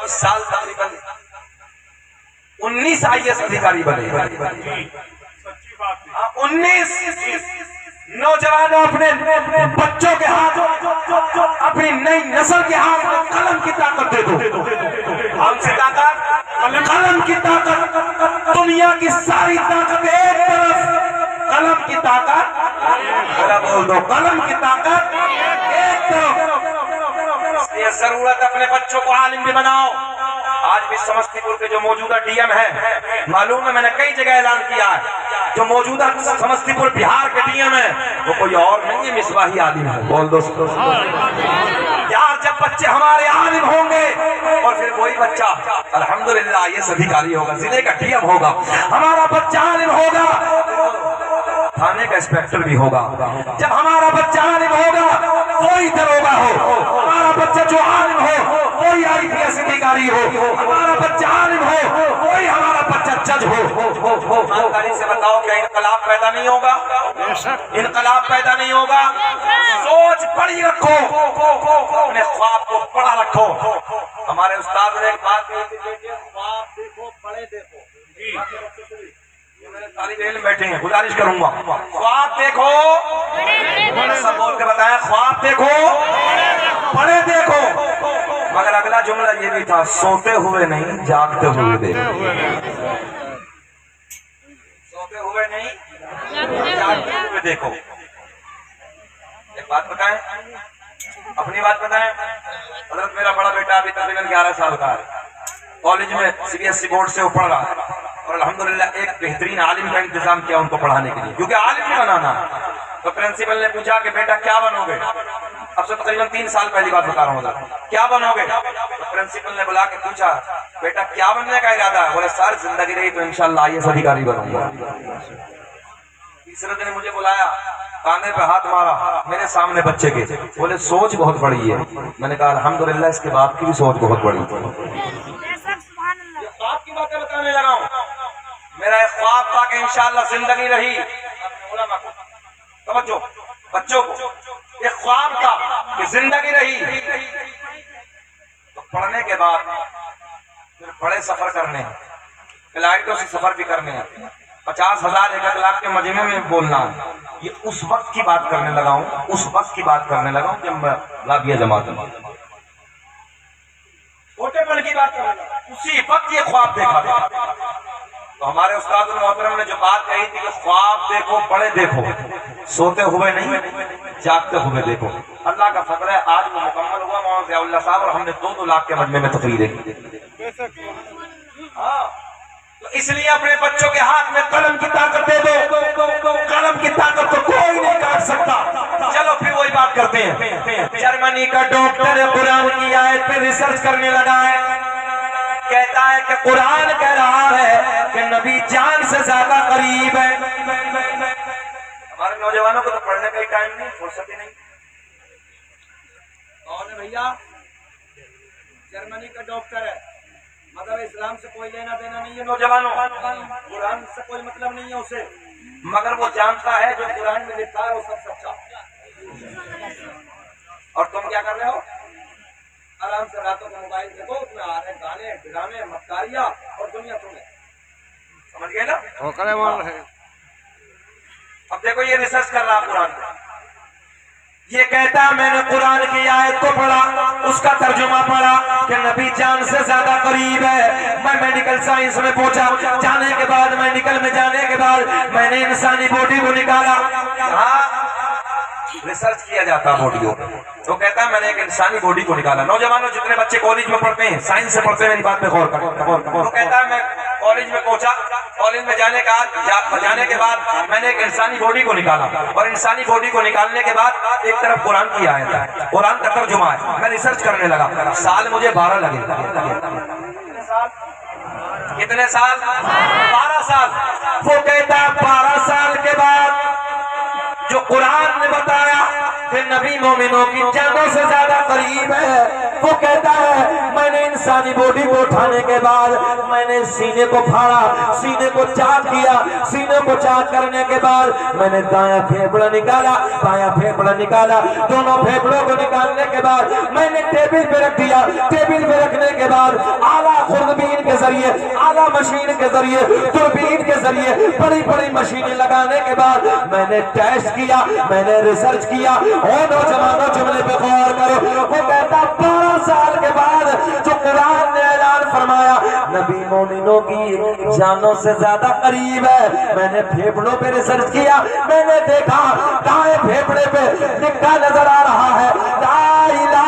इस साल तकरीबन 19 IAS अधिकारी बने। 19 नौजवानों अपने बच्चों के हाथ, अपनी नई नस्ल के हाथ में कलम की ताकत दे दो। कौन सी ताकत? कलम की ताकत। दुनिया की सारी ताकत एक तरफ, कलम की ताकत बोल दो, कलम की ताकत एक तरफ। ये जरूरत अपने बच्चों को आलिम भी बनाओ। आज भी समस्तीपुर के जो मौजूदा DM है, मालूम है मैंने कई जगह ऐलान किया है, जो मौजूदा समस्तीपुर बिहार के DM है वो कोई और नहीं है, मिसबाही आलिम है। बोल दोस्तों यार, जब बच्चे हमारे आलिम होंगे और फिर वही बच्चा अल्हम्दुलिल्लाह IAS अधिकारी होगा, जिले का DM होगा, हमारा बच्चा आलिम होगा, थाने का इंस्पेक्टर भी होगा। जब हमारा बच्चा आलिम होगा कोई दरोगा हो, हमारा बच्चा जो आलिम हो कोई IPS अधिकारी हो, हमारा बच्चा आलिम हो कोई हमारा बच्चा जज हो। ईमानदारी से बताओ क्या इनकलाब पैदा नहीं होगा? इनकलाब पैदा नहीं होगा? सोच बड़ी रखो, अपने ख्वाब को बड़ा रखो। हमारे उस्ताद ने एक बात कही थी, ख्वाब देखो बड़े देखो। तालिब इल्म बैठे हैं, गुजारिश करूंगा ख्वाब देखो, सब बोल के बताएं, ख्वाब देखो बड़े देखो। मगर अगला जुमला ये भी था, सोते हुए नहीं जागते हुए देखो। सोते हुए नहीं जागते हुए देखो। एक बात बताएं, अपनी बात बताएं। हजरत मेरा बड़ा बेटा अभी तकरीबन 11 साल का है, कॉलेज में CBSE बोर्ड से वो पढ़ रहा है और अल्हम्दुलिल्लाह एक बेहतरीन आलिम का इंतजाम किया उनको पढ़ाने के लिए, क्योंकि आलिम नहीं बनाना। तो प्रिंसिपल ने पूछा कि बेटा क्या बनोगे? अब से तकरीबन 3 साल पहली बात बता रहा हूँ, क्या बनोगे? तो प्रिंसिपल ने बुला के पूछा, बेटा क्या बनने का इरादा है? बोले सर जिंदगी रही तो इंशाल्लाह IAS अधिकारी बनूंगा। तीसरे दिन मुझे बुलाया, काने पे हाथ मारा मेरे सामने बच्चे के, बोले सोच बहुत बड़ी है। मैंने कहा अल्हम्दुलिल्लाह इसके बाप की भी सोच बहुत बड़ी है। आपकी बातें बताने लगा हूं, मेरा एक ख्वाब था कि इंशाअल्लाह जिंदगी रही, समझो बच्चों को, एक ख्वाब था कि जिंदगी रही तो पढ़ने के बाद फिर बड़े सफर करने हैं, फ्लाइटों से सफर भी करने हैं, 50,000 1 लाख के मजमे में बोलना है। ये उस वक्त की बात करने लगा हूं, उस वक्त की बात करने लगा हूं जब मैं राबिया जमात में छोटेपन की बात करने लगा, उसी वक्त ये ख्वाब देखा था। तो हमारे उस्ताद मोहतरम ने जो बात कही थी कि ख्वाब देखो बड़े देखो, सोते हुए नहीं जागते हुए देखो। अल्लाह का फजल है आज वो मुकम्मल हुआ मौलाना ज़ियाउल्लाह साहब और हमने 2-2 लाख के मजमे में तकरीरें की। हाँ, तो इसलिए अपने बच्चों के हाथ में कलम की ताकत दे दो। कलम की ताकत तो कोई नहीं काट सकता। चलो फिर वही बात करते हैं। जर्मनी का डॉक्टर कुरान की आयत पे रिसर्च करने लगा है, कहता है कि कुरान कह रहा है कि नबी जान से ज्यादा करीब है। हमारे नौजवानों को तो पढ़ने का ही टाइम नहीं, फुर्सत ही नहीं। कौन है भैया? जर्मनी का डॉक्टर है, मगर इस्लाम से कोई लेना देना नहीं है नौजवानों, कुरान से कोई मतलब नहीं है उसे, मगर वो जानता है जो कुरान में लिखा है वो सब सच्चा। और तुम क्या कर रहे हो? आराम से रातों को मोबाइल देखो, उसमें आ रहे गाने ड्रामे मक्कारिया और दुनिया तुम्हें समझ गए ना। अब देखो ये रिसर्च कर रहा कुरान में, ये कहता है मैंने कुरान की आयत को पढ़ा, उसका तर्जुमा पढ़ा कि नबी जान से ज्यादा करीब है। मैं मेडिकल साइंस में पहुंचा, जाने के बाद मेडिकल में जाने के बाद मैंने इंसानी बॉडी को निकाला। हाँ, रिसर्च किया जाता बॉडी को, तो कहता है मैंने एक इंसानी बॉडी को निकाला। नौजवानों जितने बच्चे कॉलेज में पढ़ते हैं, साइंस से पढ़ते हैं, मेरी बात पे गौर करो। तो कहता है मैं कॉलेज में पहुंचा, कॉलेज में जाने के बाद मैंने एक इंसानी बॉडी को निकाला और इंसानी बॉडी को निकालने के बाद एक तरफ कुरान की आयत है, कुरान का तर्जुमा है। मैं रिसर्च करने लगा, साल मुझे 12 लगे। कितने साल? 12 साल। वो कहता है 12 साल के बाद जो कुरान ने बताया कि नबी मोमिनों की जानों से ज्यादा करीब है, वो कहता है मैंने इन इंसानी बॉडी को उठाने के बाद मैंने सीने को फाड़ा, सीने को चाक किया। सीने को चाक करने के बाद मैंने दायां फेफड़ा निकाला, बायां फेफड़ा निकाला। दोनों फेफड़ों को निकालने के बाद मैंने टेबल पे रख दिया। टेबल पे रखने के बाद आला खुर्दबीन के जरिए, आला मशीन के जरिए, दूरबीन के जरिए बड़ी बड़ी मशीनें लगाने के बाद मैंने टेस्ट किया, मैंने रिसर्च किया। और नौजवानों जुमले पे गौर करो, वो कहता 12 साल के बाद जो कुरान ने ऐलान फरमाया नबी मोमिनों की जानों से ज्यादा करीब है। मैंने फेफड़ों पे रिसर्च किया, मैंने देखा दाएं फेफड़े पे लिखा नजर आ रहा है ला इलाहा